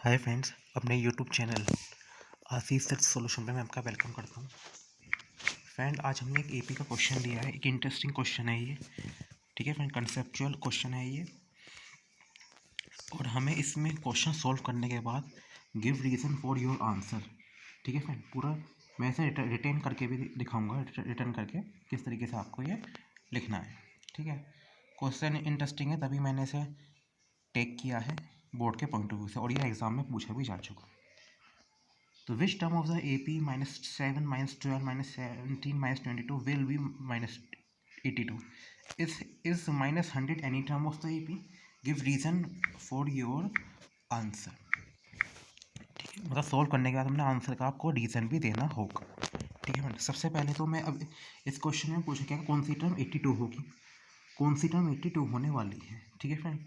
Hi friends, अपने YouTube channel आशीष search solution पे मैं आपका वेलकम करता हूँ। फ्रेंड, आज हमने एक एपी का क्वेश्चन लिया है। एक इंटरेस्टिंग क्वेश्चन है ये। ठीक है फ्रेंड, कंसेप्चुअल क्वेश्चन है ये। और हमें इसमें क्वेश्चन सॉल्व करने के बाद give reason for your answer. ठीक है फ्रेंड, पूरा मैं ऐसे रिटर्न करके भी दिखाऊंगा, रिटर्न करके किस तरीके से आपको ये लिखना है। ठीक है, क्वेश्चन इंटरेस्टिंग है तभी मैंने इसे टेक किया है बोर्ड के पॉइंट ऑफ व्यू से, और ये एग्जाम में पूछा भी जा चुका। तो which term of the AP -7 -12 -17 -22 will be -82? Is -100 any term of the AP? Give reason for your answer. ठीक है, मतलब सॉल्व करने के बाद हमने आंसर का आपको रीज़न भी देना होगा। ठीक है फ्रेंड, सबसे पहले तो मैं अब इस क्वेश्चन में पूछा क्या कौन सी टर्म 82 होगी, कौन सी टर्म 82 होने वाली है। ठीक है फ्रेंड,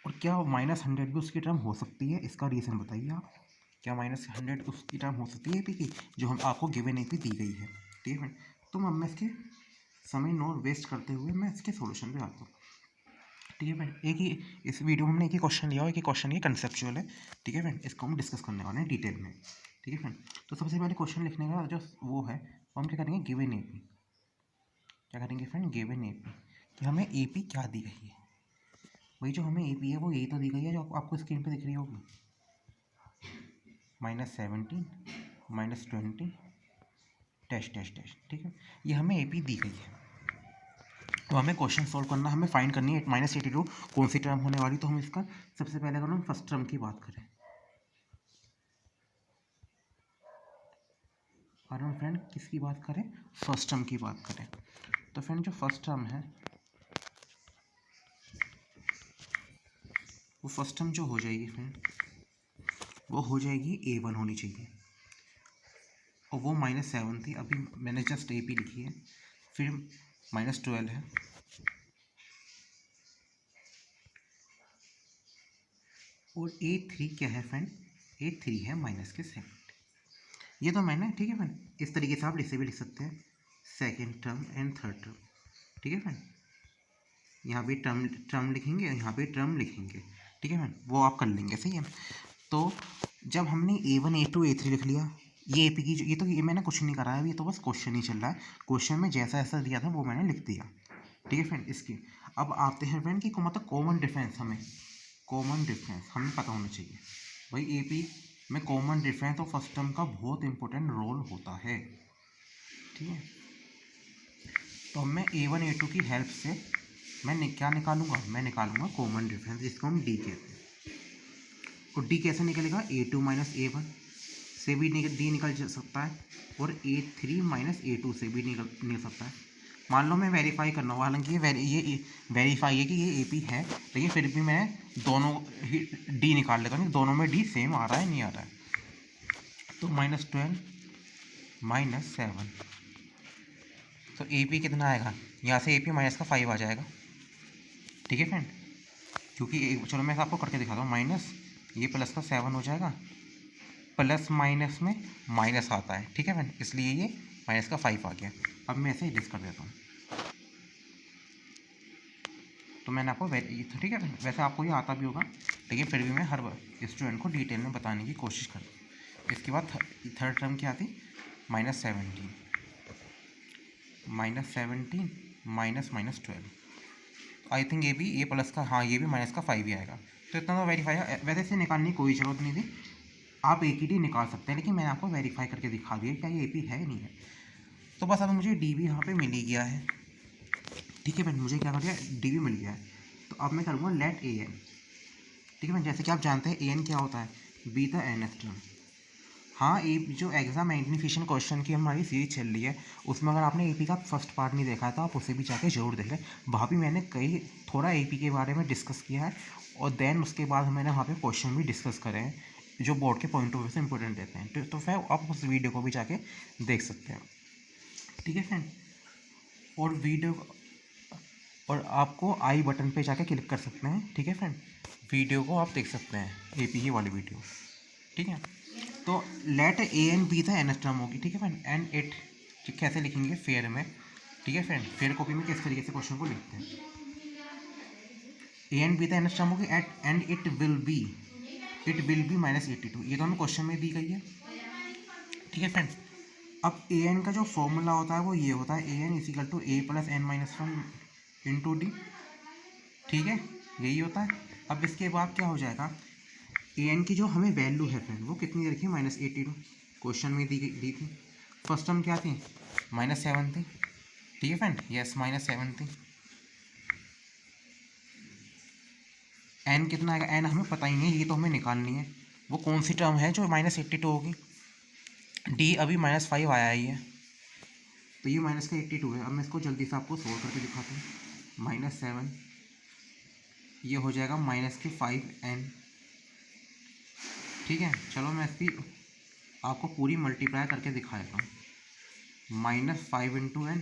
और क्या -100 भी उसकी टर्म हो सकती है, इसका रीज़न बताइए आप। क्या -100 उसकी टर्म हो सकती है एपी की, जो हम आपको गिवन एपी दी गई है। ठीक है फ्रेंड, तो अब मैं इसके समय नो वेस्ट करते हुए मैं इसके सॉल्यूशन पे आता हूँ। ठीक है फ्रेंड, एक ही इस वीडियो में हमने एक ही क्वेश्चन लिया और एक ही क्वेश्चन ये कंसेप्चुअल है। ठीक है फ्रेंड, इसको हम डिस्कस करने वाले हैं डिटेल में। ठीक है फ्रेंड, तो सबसे पहले क्वेश्चन लिखने का जो वो है, वो हम क्या करेंगे, गिवन एपी। क्या करेंगे फ्रेंड, गिवन एपी कि हमें एपी क्या दी गई है। वही जो हमें एपी है वो यही तो दी गई है जो आपको स्क्रीन पे दिख रही होगी, -17 -20 डैश डैश डैश। ठीक है, ये हमें एपी दी गई है। तो हमें क्वेश्चन सॉल्व करना, हमें फाइंड करनी है -82 कौन सी टर्म होने वाली। तो हम इसका सबसे पहले अगर हम फर्स्ट टर्म की बात करें, और हम फ्रेंड किसकी बात करें, फर्स्ट टर्म की बात करें, तो फ्रेंड जो फर्स्ट टर्म है वो फर्स्ट टर्म जो हो जाएगी फ्रेंड, वो हो जाएगी A1 होनी चाहिए, और वो -7 थी, अभी मैंने जस्ट AP लिखी है। फिर -12 है, और A3 क्या है फ्रेंड, A3 है -7। ये तो मैंने, ठीक है फ्रेंड, इस तरीके से आप इसे भी लिख सकते हैं, second term and third term. ठीक है फ्रेंड, यहाँ भी टर्म टर्म लिखेंगे, यहाँ भी टर्म लिखेंगे। ठीक है फ्रेंड, वो आप कर लेंगे, सही है। तो जब हमने A1 A2 A3 लिख लिया, ये AP की जो ये मैंने कुछ नहीं करा है, ये तो बस क्वेश्चन ही चल रहा है। क्वेश्चन में जैसा ऐसा दिया था वो मैंने लिख दिया। ठीक है फ्रेंड, इसकी अब आते हैं फ्रेंड कि मतलब कॉमन डिफरेंस, कॉमन डिफरेंस हमें पता होना चाहिए। भाई AP में कॉमन डिफरेंस और फर्स्ट टर्म का बहुत इंपॉर्टेंट रोल होता है। ठीक है, तो अब मैं A1 A2 की हेल्प से मैं क्या निकालूंगा, मैं निकालूंगा कॉमन डिफरेंस, जिसको हम D कहते हैं। और D कैसे निकलेगा, A2 -A1 से भी डी निकल सकता है, और A3 -A2 से भी निकल सकता है। मान लो मैं वेरीफाई करना हूँ, हालांकि ये वेरीफाई है कि ये AP है, लेकिन फिर भी मैं दोनों ही D निकाल लेता हूँ, दोनों में D सेम आ रहा है नहीं आ रहा है। तो -12 -7, तो AP कितना आएगा, यहाँ से AP -5 आ जाएगा। ठीक है फ्रेंड, क्योंकि चलो मैं आपको करके दिखाता हूँ, माइनस ये प्लस का 7 हो जाएगा, प्लस माइनस में माइनस आता है। ठीक है फ्रेंड, इसलिए ये माइनस का 5 आ गया। अब मैं इसे डिस कर देता हूँ, तो मैंने आपको ठीक है फ्रेंड, वैसे आपको ये आता भी होगा, लेकिन फिर भी मैं हर स्टूडेंट को डिटेल में बताने की कोशिश करता हूँ। इसके बाद थर्ड टर्म क्या थी, -17 -12, आई थिंक ये भी ये प्लस का, हाँ ये भी माइनस का 5 ही आएगा। तो इतना तो वेरीफाई है, वैसे इसे निकालने की कोई ज़रूरत नहीं थी, आप एक ही डी निकाल सकते हैं, लेकिन मैंने आपको वेरीफाई करके दिखा दिया क्या ये AP है नहीं है। तो बस अब मुझे D भी यहाँ पे मिल ही गया है। ठीक है फ्रेंड, मुझे क्या कर दिया, D भी मिल गया है। तो अब मैं करूँगा लेट AN। ठीक है फ्रेंड, जैसे कि आप जानते हैं AN क्या होता है, बी द nth टर्म। हाँ, ये जो एग्जाम मैग्नीफिकेशन क्वेश्चन की हमारी सीरीज चल रही है, उसमें अगर आपने AP का फर्स्ट पार्ट नहीं देखा है तो आप उसे भी जाके जरूर देख लें। वहाँ भी मैंने कई थोड़ा AP के बारे में डिस्कस किया है, और देन उसके बाद मैंने वहाँ पे क्वेश्चन भी डिस्कस करे हैं जो बोर्ड के पॉइंट ऑफ व्यू से इंपॉर्टेंट रहते हैं। तो फिर आप उस वीडियो को भी जाके देख सकते हैं। ठीक है फ्रेंड, और वीडियो, और आपको आई बटन पे जाके क्लिक कर सकते हैं। ठीक है फ्रेंड, वीडियो को आप देख सकते हैं AP की वाली वीडियो। ठीक है, तो लेट AN बी था nth टर्म होगी। ठीक है फ्रेंड, एंड इट कैसे लिखेंगे फेयर में। ठीक है फ्रेंड, फेयर कॉपी में किस तरीके से क्वेश्चन को लिखते हैं, AN बी था nth टर्म होगी at and it will be it will be -82। ये दोनों क्वेश्चन में दी गई है, ठीक है फ्रेंड। अब ए एन का जो फॉर्मूला होता है वो ये होता है, a n is equal to a plus n minus one into d, ठीक है, यही होता है। अब इसके बाद क्या हो जाएगा, ए एन की जो हमें वैल्यू है फ्रेंड वो कितनी रखी है, -82, क्वेश्चन में दी थी। फर्स्ट टर्म क्या थी, -7 थी, ठीक है फ्रेंड, यस -7 थी। एन कितना आएगा, एन हमें पता ही नहीं है, ये तो हमें निकालनी है, वो कौन सी टर्म है जो -82 होगी। डी अभी -5 आया ही है, तो ये माइनस का 82 है। अब मैं इसको जल्दी से आपको सोल्व करके दिखाता हूँ। -7 ये हो जाएगा -5n, ठीक है। चलो मैं इसकी आपको पूरी मल्टीप्लाई करके दिखा देता हूँ। -5 इंटू एन,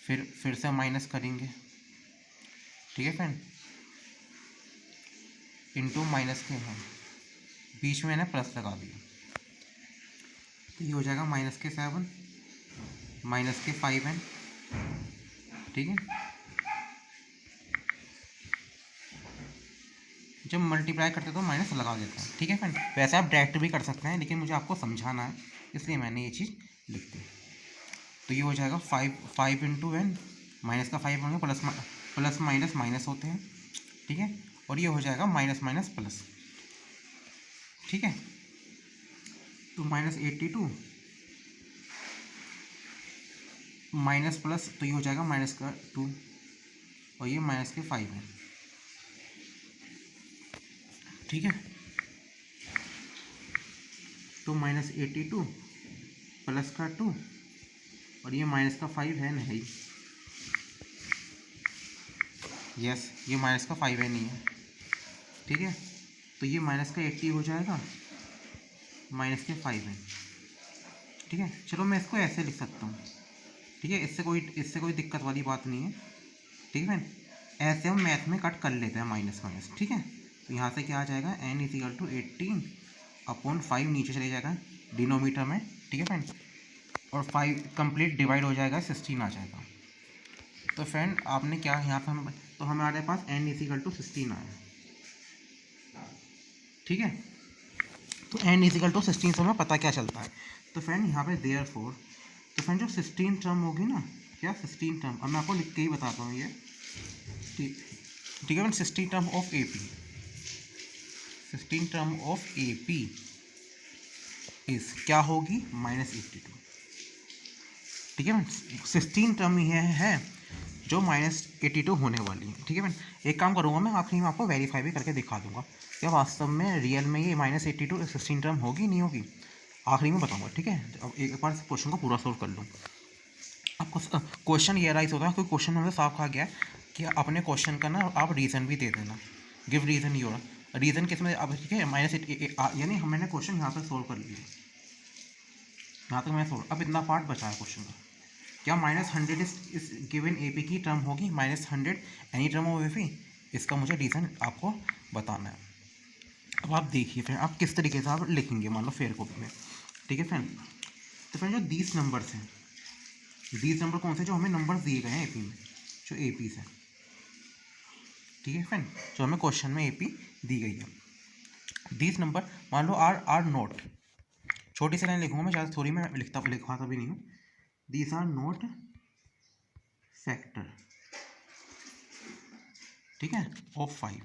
फिर से माइनस करेंगे, ठीक है फ्रेंड, इंटू माइनस के है, बीच में मैंने प्लस लगा दिया, तो ये हो जाएगा -7 -5n, ठीक है। जब मल्टीप्लाई करते तो माइनस लगा देते हैं, ठीक है फ्रेंड। वैसे आप डायरेक्ट भी कर सकते हैं, लेकिन मुझे आपको समझाना है इसलिए मैंने ये चीज़ लिख दी। तो ये हो जाएगा 5 इंटू एन, माइनस का 5 होंगे, प्लस माइनस माइनस होते हैं, ठीक है, और ये हो जाएगा माइनस माइनस प्लस, ठीक है। तो -82 माइनस प्लस, तो ये हो जाएगा -2, और ये -5 है, ठीक है। तो -82 प्लस का 2, और ये -5 है नहीं, यस ये -5 है नहीं है, ठीक है। तो ये -80 हो जाएगा, -5 है, ठीक है। चलो मैं इसको ऐसे लिख सकता हूँ, ठीक है, इससे कोई दिक्कत वाली बात नहीं है, ठीक है फ्रेंड। ऐसे हम मैथ में कट कर लेते हैं माइनस माइनस, ठीक है। तो यहाँ से क्या आ जाएगा, n इजिकल टू 18/5 नीचे चले जाएगा डिनोमीटर में, ठीक है फ्रेंड, और 5 कंप्लीट डिवाइड हो जाएगा, 16 आ जाएगा। तो फ्रेंड आपने क्या यहाँ पर तो हमारे पास n इजिकल टू 16 आया, ठीक है। तो n इजिकल टू 16 से हमें पता क्या चलता है, तो फ्रेंड यहाँ पे देयरफॉर, तो फ्रेंड जो 16 टर्म होगी ना, क्या 16 टर्म, अब मैं आपको लिख के ही बताता हूँ ये, ठीक है friend. 16 term of A P, 16 term of A P इस क्या होगी, -82, ठीक है फ्रेंड। 16 टर्म ये है जो -82 होने वाली है, ठीक है फ्रेंड। एक काम करूँगा मैं, आखिरी में आपको वेरीफाई भी करके दिखा दूंगा क्या वास्तव में रियल में ये -82 16 टर्म होगी नहीं होगी, आखिरी में बताऊंगा, ठीक है। अब एक बार क्वेश्चन को पूरा सोल्व कर लूँ। आपको क्वेश्चन ये राइज होता है, क्योंकि क्वेश्चन में साफ कहा गया है कि अपने क्वेश्चन का ना आप रीज़न भी दे देना, गिव रीज़न योर, रीज़न किस में अब, ठीक है। यानी मैंने क्वेश्चन यहाँ पर सोल्व कर लिया, यहाँ तक मैंने सोल्व, अब इतना पार्ट बचा है क्वेश्चन का। क्या -100 इस गिवन ए पी की टर्म होगी, -100 any term of A P, इसका मुझे रीज़न आपको बताना है। अब आप देखिए फ्रेंड, आप किस तरीके से आप लिखेंगे, मान लो फेयर कॉपी में, ठीक है फ्रेंड। तो फ्रेंड जो 20 नंबर्स हैं, 20 नंबर कौन से जो हमें नंबर दिए गए हैं ए पी में, जो ए पी है, ठीक है फ्रेंड, जो हमें क्वेश्चन में ए पी दी गई है। 20 नंबर मान लो आर नोट, छोटी सी लाइन लिखूंगा मैं, ज़्यादा थोड़ी मैं लिखवाता भी नहीं हूँ। दीज आर नोट फैक्टर, ठीक है, ऑफ 5।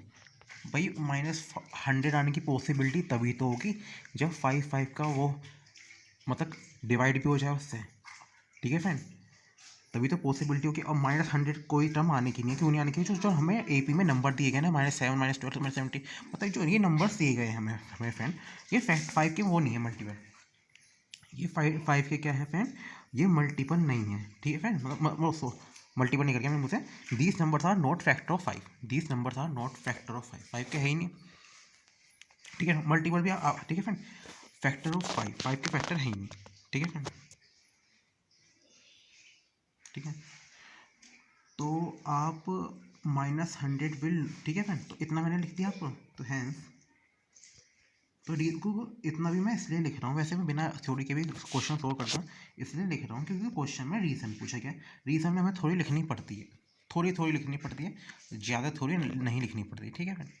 भाई -100 आने की पॉसिबिलिटी तभी तो होगी जब 5 का वो मतलब डिवाइड भी हो जाए उससे, ठीक है फ्रेंड, तभी तो पॉसिबिलिटी होगी। अब -100 कोई टर्म आने की नहीं है, क्यों नहीं आने की, जो हमें ए पी में नंबर दिए गए ना, -7 -12 -70, मतलब जो ये नंबर्स दिए गए हैं हमें फ्रेंड, ये फैक्ट 5 के वो नहीं है मल्टीपल, ये 5 के क्या है फ्रेंड, ये मल्टीपल नहीं है, ठीक है फ्रेंड। मतलब मल्टीपल नहीं करके मैं मुझे, these numbers are not factor of 5, these numbers are not factor of 5 के है ही नहीं, ठीक है। मल्टीपल भी ठीक है फ्रेंड, फैक्टर ऑफ 5 के फैक्टर है ही नहीं, ठीक है फ्रेंड, ठीक है। तो आप -100 विल, ठीक है फ्रेंड, तो इतना मैंने लिख दिया आपको, तो हैंस, तो रील को इतना भी मैं इसलिए लिख रहा हूँ, वैसे मैं बिना थ्योरी के भी क्वेश्चन सोल्व करता हूँ, इसलिए लिख रहा हूँ क्योंकि क्वेश्चन में रीज़न पूछा गया है, रीज़न में हमें थोड़ी लिखनी पड़ती है, थोड़ी लिखनी पड़ती है, ज़्यादा थोड़ी नहीं लिखनी पड़ती, ठीक है फ्रेंड।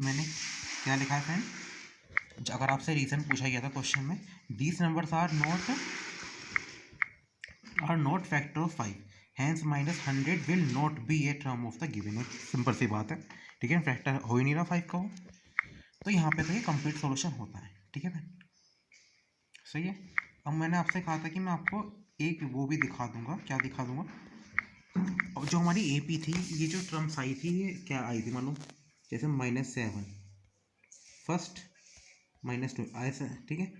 मैंने क्या लिखा है फ्रेंड, अगर आपसे रीज़न पूछा गया था क्वेश्चन में, these numbers are not factor of 5, hence -100 will not be a term of the given. एक सिंपल सी बात है, ठीक है, फैक्टर हो ही नहीं रहा 5 का वो, तो यहाँ पे तो ये कंप्लीट सॉल्यूशन होता है, ठीक है फ्रेंड, सही है। अब मैंने आपसे कहा था कि मैं आपको एक वो भी दिखा दूंगा, क्या दिखा दूंगा, अब जो हमारी AP थी, ये जो टर्म्स आई थी ये क्या आई थी मालूम, जैसे -7 फर्स्ट, -2 ऐसा, ठीक है,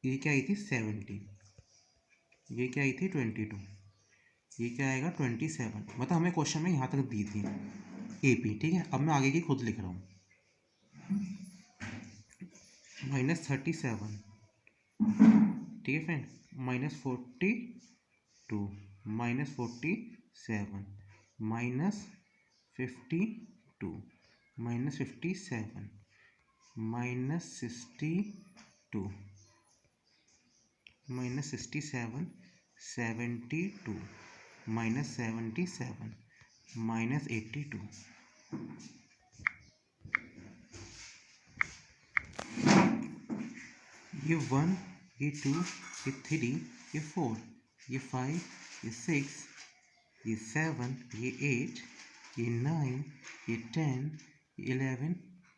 ये क्या आई थी 70, ये क्या आई थी 22, ये क्या आएगा 27, मतलब हमें क्वेश्चन में यहाँ तक दी थी AP, ठीक है। अब मैं आगे की खुद लिख रहा हूँ, -37, ठीक है फ्रेंड, -42, -47, -52, -57, -62, -67, 72, -77, -82, ये 1, ये 2, ये 3, ये 4, ये 5, ये 6, ये 7, ये 8, ये 9, ये 10, ये 11,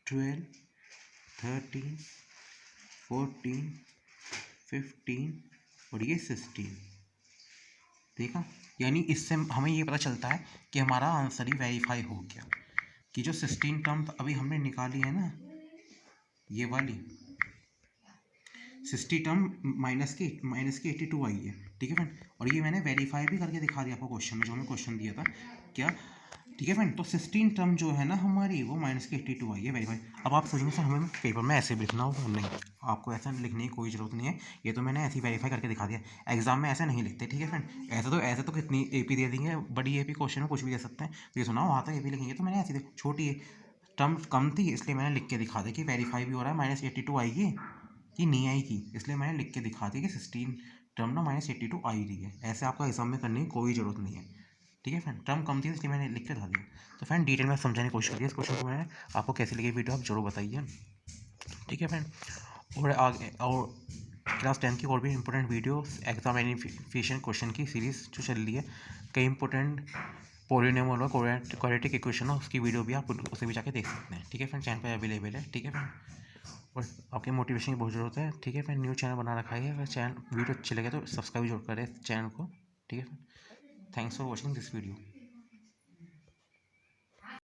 12, 13, 14, 15 और ये 16, देखा, यानी इससे हमें ये पता चलता है कि हमारा आंसर ही वेरीफाई हो गया, कि जो 16 टर्म अभी हमने निकाली है ना, ये वाली 60 टर्म माइनस की 82 आई है, ठीक है फ्रेंड, और ये मैंने वेरीफाई भी करके दिखा दिया आपको क्वेश्चन में, जो हमें क्वेश्चन दिया था क्या, ठीक है फ्रेंड। तो 16 टर्म जो है ना हमारी, वो -82 आई है वेरीफाई। अब आप सोचेंगे सर हमें पेपर में ऐसे भी लिखना होगा, नहीं, आपको ऐसा लिखने की कोई ज़रूरत नहीं है, ये तो मैंने ऐसे ही वेरीफाई करके दिखा दिया, एग्जाम में ऐसे नहीं लिखते, ठीक है फ्रेंड। ऐसे तो कितनी AP दे देंगे, बड़ी AP क्वेश्चन में कुछ भी दे सकते हैं, तो ये सुना वहाँ तक AP लिखेंगे, तो मैंने ऐसी छोटी टर्म कम थी, इसलिए मैंने लिख के दिखा दिया कि वेरीफाई भी हो रहा है, -82 आएगी कि नहीं आएगी, इसलिए मैंने लिख के दिखा दी कि 16 टर्म ना -82 आई रही है। ऐसे आपको एग्जाम में करने की कोई ज़रूरत नहीं है, ठीक है फ्रेंड, टर्म कम थी इसलिए मैंने लिख के दिखा दिया। तो फ्रेंड डिटेल में समझाने की कोशिश करिए इस क्वेश्चन को, मैंने आपको कैसे लगी वीडियो आप जरूर बताइए, ठीक है फ्रेंड। और आगे और क्लास 10 की और भी important video, exam verification question की सीरीज़ जो चल रही है, कई इंपॉर्टेंट पोलिनोमियल और क्वाड्रेटिक इक्वेशन हो, उसकी वीडियो भी आप उसे भी जाके देख सकते हैं, ठीक है फ्रेंड, चैनल पर अवेलेबल है, ठीक है फ्रेंड। और आपके मोटिवेशन की बहुत ज़रूरत है, ठीक है फ्रेंड, न्यू चैनल बना रखा है, अगर चैनल वीडियो अच्छी लगे तो सब्सक्राइब जरूर करें चैनल को, ठीक है। Thanks for watching this video.